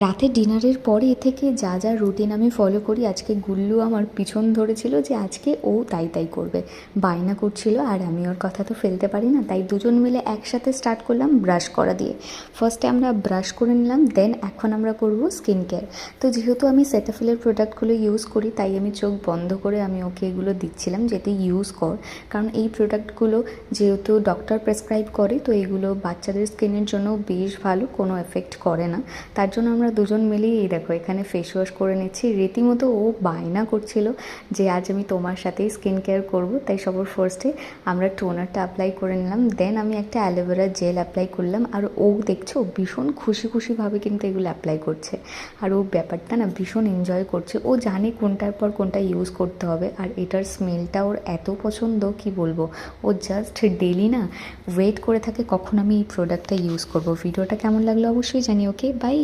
রাতে ডিনারের পরে থেকে যা যা রুটিন আমি ফলো করি, আজকে গুল্লু আমার পিছন ধরেছিল যে আজকে ও তাই তাই করবে, বায়না করছিল। আর আমি ওর কথা তো ফেলতে পারি না, তাই দুজন মিলে একসাথে স্টার্ট করলাম ব্রাশ করা দিয়ে। ফার্স্টে আমরা ব্রাশ করে নিলাম, দেন এখন আমরা করব স্কিন কেয়ার। তো যেহেতু আমি সেটাফিলের প্রোডাক্টগুলো ইউজ করি, তাই আমি চোখ বন্ধ করে আমি ওকে এগুলো দিচ্ছিলাম যেতে ইউজ কর, কারণ এই প্রোডাক্টগুলো যেহেতু ডক্টর প্রেসক্রাইব করে, তো এগুলো বাচ্চাদের স্কিনের জন্য বেশ ভালো, কোনো এফেক্ট করে না। তার জন্য আমরা দুজন মিলেই এই দেখো এখানে ফেস ওয়াশ করে নিচ্ছি। রীতিমতো ও বায়না করছিল যে আজ আমি তোমার সাথেই স্কিন কেয়ার করবো, তাই সবার ফার্স্টে আমরা টোনারটা অ্যাপ্লাই করে নিলাম, দেন আমি একটা অ্যালোভেরা জেল অ্যাপ্লাই করলাম। আর ও দেখছো ভীষণ খুশি খুশিভাবে কিন্তু এগুলো অ্যাপ্লাই করছে, আর ও ব্যাপারটা না ভীষণ এনজয় করছে। ও জানে কোনটার পর কোনটা ইউজ করতে হবে, আর এটার স্মেলটা ওর এত পছন্দ কি বলবো। ও জাস্ট ডেলি না ওয়েট করে থাকে কখন আমি এই প্রোডাক্টটা ইউজ করব। ভিডিওটা কেমন লাগলো অবশ্যই জানি। ওকে, বাই।